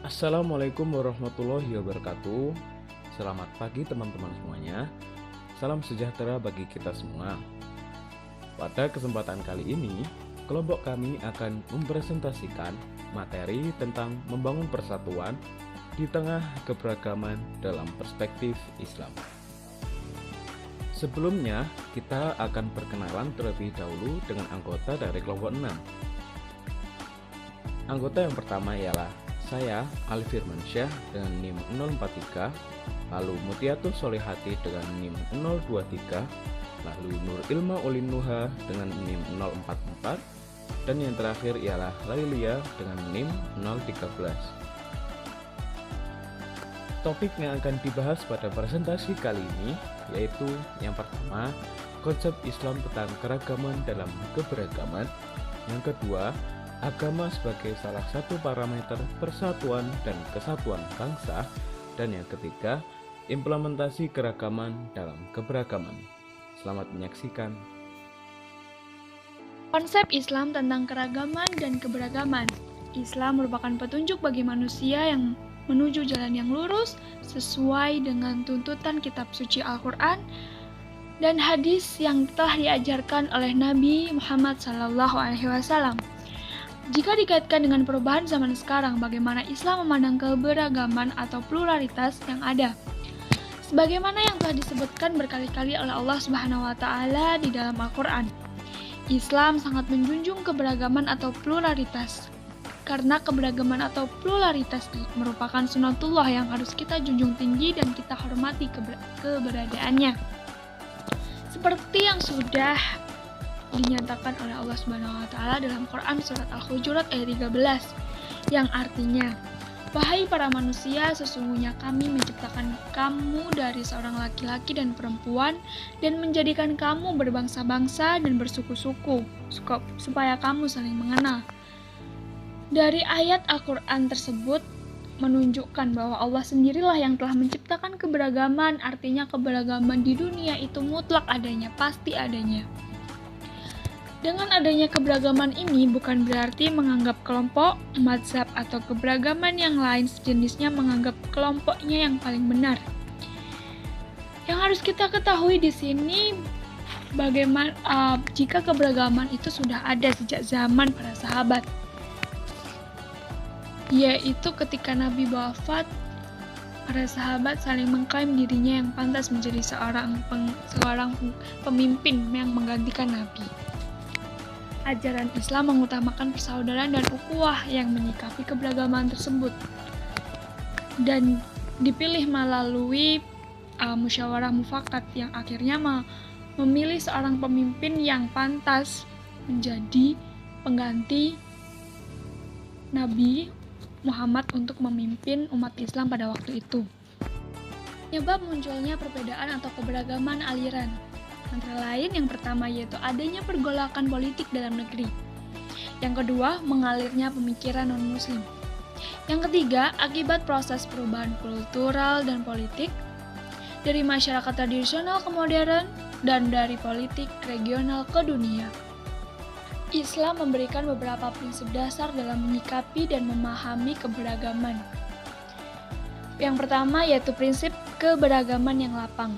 Assalamualaikum warahmatullahi wabarakatuh. Selamat pagi teman-teman semuanya. Salam sejahtera bagi kita semua. Pada kesempatan kali ini, kelompok kami akan mempresentasikan materi tentang membangun persatuan di tengah keberagaman dalam perspektif Islam. Sebelumnya, kita akan perkenalan terlebih dahulu dengan anggota dari kelompok 6. Anggota yang pertama ialah saya, Ali Firmansyah dengan NIM 043, lalu Mutiatus Solihati dengan NIM 023, lalu Nur Ilma Ulin Nuha dengan NIM 044, dan yang terakhir ialah Lailia dengan NIM 013. Topik yang akan dibahas pada presentasi kali ini yaitu yang pertama, konsep Islam tentang keragaman dalam keberagaman. Yang kedua, agama sebagai salah satu parameter persatuan dan kesatuan bangsa. Dan yang ketiga, implementasi keragaman dalam keberagaman. Selamat menyaksikan. Konsep Islam tentang keragaman dan keberagaman. Islam merupakan petunjuk bagi manusia yang menuju jalan yang lurus sesuai dengan tuntutan kitab suci Al-Quran dan hadis yang telah diajarkan oleh Nabi Muhammad SAW. Jika dikaitkan dengan perubahan zaman sekarang, bagaimana Islam memandang keberagaman atau pluralitas yang ada? Sebagaimana yang telah disebutkan berkali-kali oleh Allah Subhanahu wa Ta'ala di dalam Al-Quran, Islam sangat menjunjung keberagaman atau pluralitas. Karena keberagaman atau pluralitas merupakan sunatullah yang harus kita junjung tinggi dan kita hormati keberadaannya. Seperti yang sudah dinyatakan oleh Allah Subhanahu wa Ta'ala dalam Quran surat Al-Hujurat ayat 13, yang artinya, "Wahai para manusia, sesungguhnya kami menciptakan kamu dari seorang laki-laki dan perempuan dan menjadikan kamu berbangsa-bangsa dan bersuku-suku supaya kamu saling mengenal." Dari ayat Al-Quran tersebut menunjukkan bahwa Allah sendirilah yang telah menciptakan keberagaman, artinya keberagaman di dunia itu mutlak adanya, pasti adanya. Dengan adanya keberagaman ini bukan berarti menganggap kelompok, mazhab, atau keberagaman yang lain sejenisnya menganggap kelompoknya yang paling benar. Yang harus kita ketahui di sini bagaimana jika keberagaman itu sudah ada sejak zaman para sahabat, yaitu ketika Nabi wafat, para sahabat saling mengklaim dirinya yang pantas menjadi seorang pemimpin yang menggantikan Nabi. Ajaran Islam mengutamakan persaudaraan dan ukhuwah yang menyikapi keberagaman tersebut dan dipilih melalui musyawarah mufakat yang akhirnya memilih seorang pemimpin yang pantas menjadi pengganti Nabi Muhammad untuk memimpin umat Islam pada waktu itu. Penyebab munculnya perbedaan atau keberagaman aliran antara lain yang pertama yaitu adanya pergolakan politik dalam negeri. Yang kedua, mengalirnya pemikiran non-muslim. Yang ketiga, akibat proses perubahan kultural dan politik dari masyarakat tradisional ke modern dan dari politik regional ke dunia. Islam memberikan beberapa prinsip dasar dalam menyikapi dan memahami keberagaman. Yang pertama yaitu prinsip keberagaman yang lapang.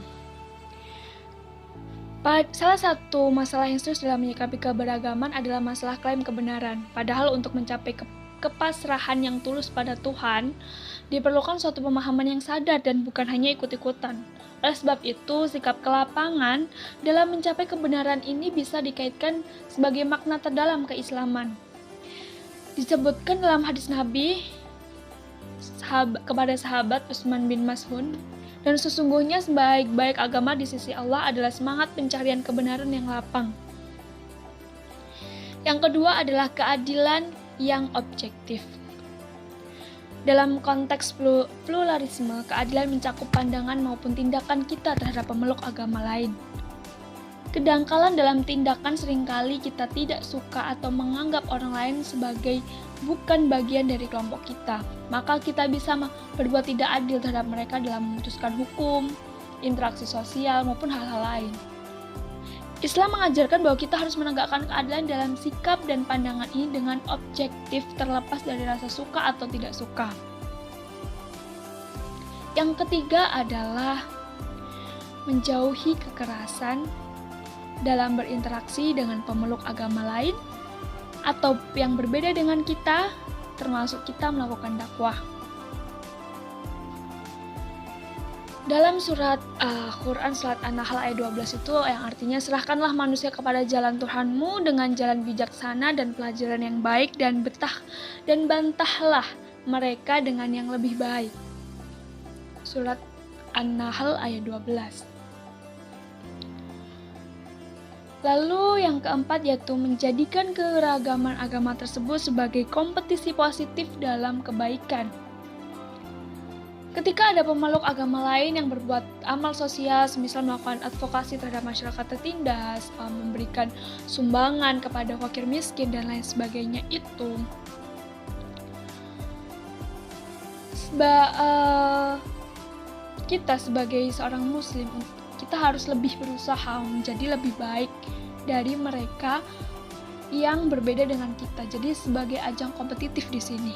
Salah satu masalah yang serius dalam menyikapi keberagaman adalah masalah klaim kebenaran. Padahal untuk mencapai kepasrahan yang tulus pada Tuhan, diperlukan suatu pemahaman yang sadar dan bukan hanya ikut-ikutan. Oleh sebab itu, sikap kelapangan dalam mencapai kebenaran ini bisa dikaitkan sebagai makna terdalam keislaman. Disebutkan dalam hadis Nabi kepada sahabat Utsman bin Mas'ud, dan sesungguhnya sebaik-baik agama di sisi Allah adalah semangat pencarian kebenaran yang lapang. Yang kedua adalah keadilan yang objektif. Dalam konteks pluralisme, keadilan mencakup pandangan maupun tindakan kita terhadap pemeluk agama lain. Kedangkalan dalam tindakan seringkali kita tidak suka atau menganggap orang lain sebagai bukan bagian dari kelompok kita. Maka kita bisa berbuat tidak adil terhadap mereka dalam memutuskan hukum, interaksi sosial, maupun hal-hal lain. Islam mengajarkan bahwa kita harus menegakkan keadilan dalam sikap dan pandangan ini dengan objektif terlepas dari rasa suka atau tidak suka. Yang ketiga adalah menjauhi kekerasan dalam berinteraksi dengan pemeluk agama lain atau yang berbeda dengan kita, termasuk kita melakukan dakwah. Dalam surat Al-Quran surat An-Nahl ayat 12 itu yang artinya serahkanlah manusia kepada jalan Tuhanmu dengan jalan bijaksana dan pelajaran yang baik dan bantahlah mereka dengan yang lebih baik. Surat An-Nahl ayat 12. Lalu yang keempat yaitu menjadikan keragaman agama tersebut sebagai kompetisi positif dalam kebaikan. Ketika ada pemeluk agama lain yang berbuat amal sosial, semisal melakukan advokasi terhadap masyarakat tertindas, memberikan sumbangan kepada fakir miskin dan lain sebagainya itu, kita sebagai seorang muslim, kita harus lebih berusaha menjadi lebih baik dari mereka yang berbeda dengan kita. Jadi sebagai ajang kompetitif di sini.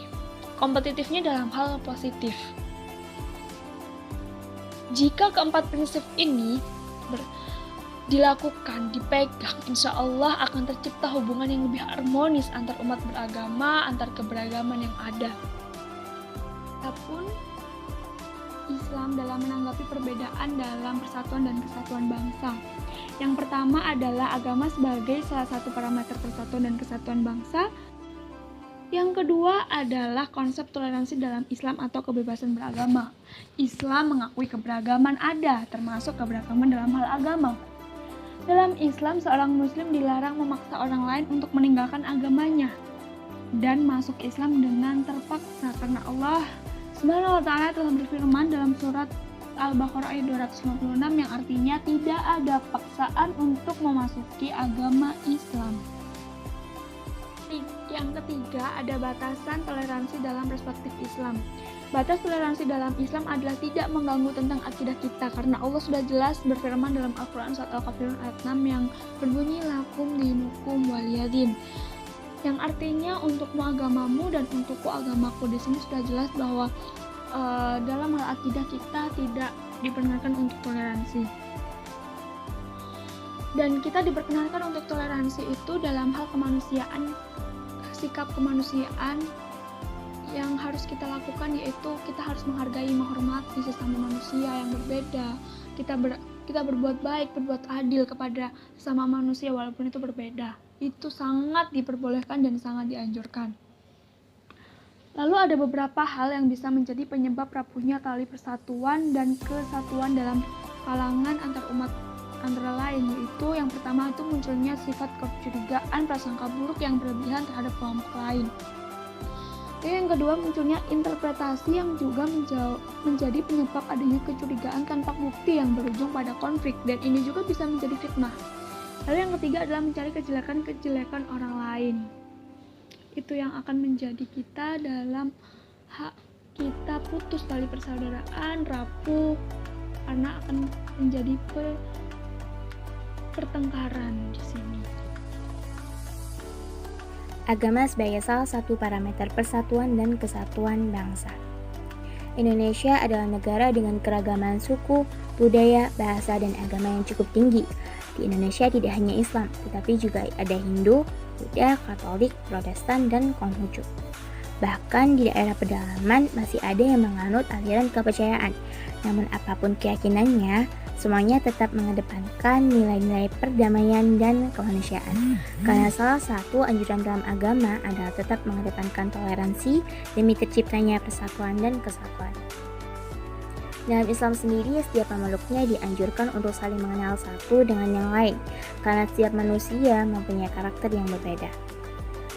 Kompetitifnya dalam hal positif. Jika keempat prinsip ini dilakukan, dipegang, insya Allah akan tercipta hubungan yang lebih harmonis antar umat beragama, antar keberagaman yang ada. Adapun Islam dalam menanggapi perbedaan dalam persatuan dan kesatuan bangsa. Yang pertama adalah agama sebagai salah satu parameter persatuan dan kesatuan bangsa. Yang kedua adalah konsep toleransi dalam Islam atau kebebasan beragama. Islam mengakui keberagaman ada, termasuk keberagaman dalam hal agama. Dalam Islam, seorang muslim dilarang memaksa orang lain untuk meninggalkan agamanya dan masuk Islam dengan terpaksa, karena Allah Subhanahu wa ta'ala telah berfirman dalam surat Al-Baqarah ayat 256 yang artinya tidak ada paksaan untuk memasuki agama Islam. Yang ketiga, ada batasan toleransi dalam perspektif Islam. Batas toleransi dalam Islam adalah tidak mengganggu tentang akidah kita, karena Allah sudah jelas berfirman dalam Al-Quran surat Al-Kafirun ayat 6 yang berbunyi lakum dinukum waliyadin, yang artinya untukmu agamamu dan untukku agamaku. Di sini sudah jelas bahwa dalam hal akidah kita tidak diperkenankan untuk toleransi. Dan kita diperkenankan untuk toleransi itu dalam hal kemanusiaan, sikap kemanusiaan yang harus kita lakukan, yaitu kita harus menghargai, menghormati sesama manusia yang berbeda. Kita berbuat baik, berbuat adil kepada sesama manusia walaupun itu berbeda. Itu sangat diperbolehkan dan sangat dianjurkan. Lalu ada beberapa hal yang bisa menjadi penyebab rapuhnya tali persatuan dan kesatuan dalam kalangan antar umat antara lain, yaitu yang pertama itu munculnya sifat kecurigaan, prasangka buruk yang berlebihan terhadap kelompok lain. Dan yang kedua munculnya interpretasi yang juga menjadi penyebab adanya kecurigaan tanpa bukti yang berujung pada konflik, dan ini juga bisa menjadi fitnah. Lalu yang ketiga adalah mencari kejelekan orang lain. Itu yang akan menjadi kita dalam hak kita putus tali persaudaraan, rapuh, karena akan menjadi pertengkaran di sini. Agama sebagai salah satu parameter persatuan dan kesatuan bangsa. Indonesia adalah negara dengan keragaman suku, budaya, bahasa, dan agama yang cukup tinggi. Di Indonesia tidak hanya Islam, tetapi juga ada Hindu, Buddha, Katolik, Protestan, dan Konghucu. Bahkan di daerah pedalaman masih ada yang menganut aliran kepercayaan. Namun apapun keyakinannya, semuanya tetap mengedepankan nilai-nilai perdamaian dan kemanusiaan. Karena salah satu anjuran dalam agama adalah tetap mengedepankan toleransi demi terciptanya persatuan dan kesatuan. Dalam Islam sendiri, setiap pemeluknya dianjurkan untuk saling mengenal satu dengan yang lain, karena setiap manusia mempunyai karakter yang berbeda.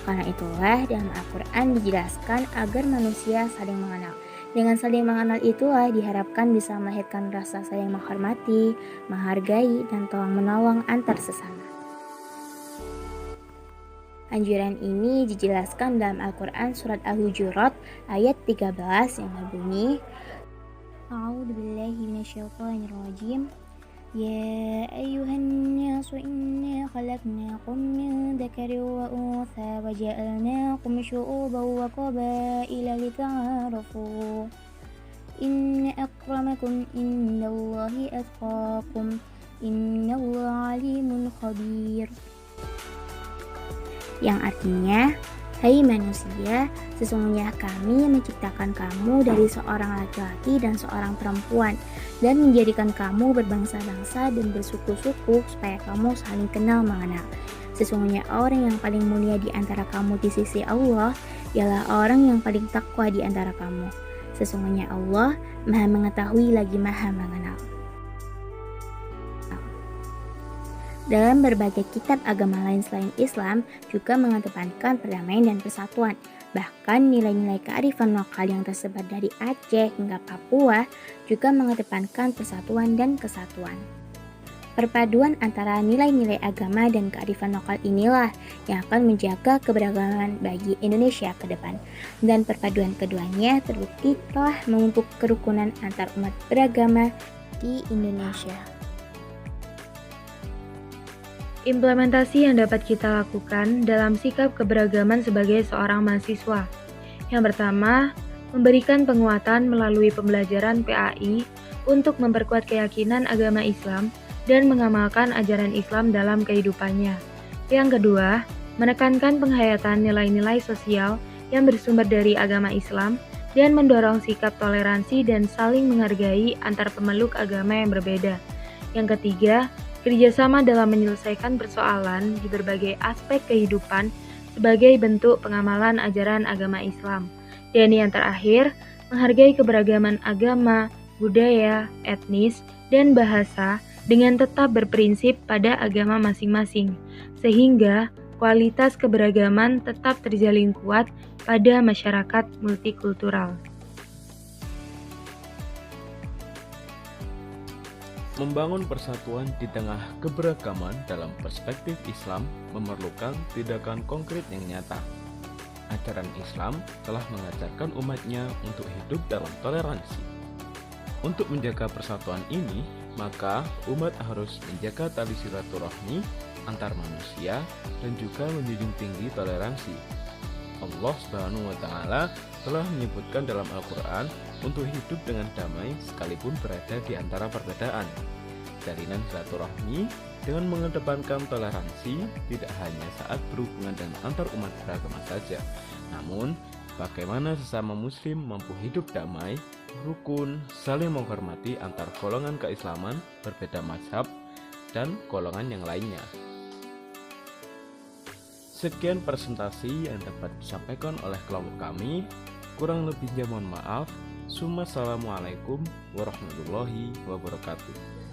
Karena itulah dalam Al-Quran dijelaskan agar manusia saling mengenal. Dengan saling mengenal itulah diharapkan bisa melahirkan rasa saling menghormati, menghargai, dan tolong-menolong antar sesama. Anjuran ini dijelaskan dalam Al-Quran surat Al-Hujurat ayat 13 yang berbunyi, A'udzu billahi minasyaitonir rajim. Ya ayyuhan nasu inna khalaqnakum min dzakarin wa untha wa ja'alnakum syu'uban wa qabaila lita'arafu. Inna akramakum indallahi atqakum. Innallaha alimun khabir. Yang artinya, hai manusia, sesungguhnya kami menciptakan kamu dari seorang laki-laki dan seorang perempuan dan menjadikan kamu berbangsa-bangsa dan bersuku-suku supaya kamu saling kenal mengenal. Sesungguhnya orang yang paling mulia di antara kamu di sisi Allah ialah orang yang paling takwa di antara kamu. Sesungguhnya Allah Maha mengetahui lagi Maha mengenal. Dalam berbagai kitab agama lain selain Islam juga mengedepankan perdamaian dan persatuan. Bahkan nilai-nilai kearifan lokal yang tersebar dari Aceh hingga Papua juga mengedepankan persatuan dan kesatuan. Perpaduan antara nilai-nilai agama dan kearifan lokal inilah yang akan menjaga keberagaman bagi Indonesia ke depan. Dan perpaduan keduanya terbukti telah membentuk kerukunan antar umat beragama di Indonesia. Implementasi yang dapat kita lakukan dalam sikap keberagaman sebagai seorang mahasiswa. Yang pertama, memberikan penguatan melalui pembelajaran PAI untuk memperkuat keyakinan agama Islam dan mengamalkan ajaran Islam dalam kehidupannya. Yang kedua, menekankan penghayatan nilai-nilai sosial yang bersumber dari agama Islam dan mendorong sikap toleransi dan saling menghargai antar pemeluk agama yang berbeda. Yang ketiga, kerjasama dalam menyelesaikan persoalan di berbagai aspek kehidupan sebagai bentuk pengamalan ajaran agama Islam. Dan yang terakhir, menghargai keberagaman agama, budaya, etnis, dan bahasa dengan tetap berprinsip pada agama masing-masing, sehingga kualitas keberagaman tetap terjalin kuat pada masyarakat multikultural. Membangun persatuan di tengah keberagaman dalam perspektif Islam memerlukan tindakan konkret yang nyata. Ajaran Islam telah mengajarkan umatnya untuk hidup dalam toleransi. Untuk menjaga persatuan ini, maka umat harus menjaga tali silaturahmi antar manusia dan juga menjunjung tinggi toleransi. Allah Subhanahu wa Ta'ala telah menyebutkan dalam Al-Quran untuk hidup dengan damai sekalipun berada di antara perbedaan. Jalinan silaturahmi dengan mengedepankan toleransi tidak hanya saat berhubungan dengan antar umat beragama saja, namun bagaimana sesama muslim mampu hidup damai, rukun, saling menghormati antar golongan keislaman berbeda mazhab dan golongan yang lainnya. Sekian presentasi yang dapat disampaikan oleh kelompok kami. Kurang lebihnya mohon maaf. Assalamualaikum warahmatullahi wabarakatuh.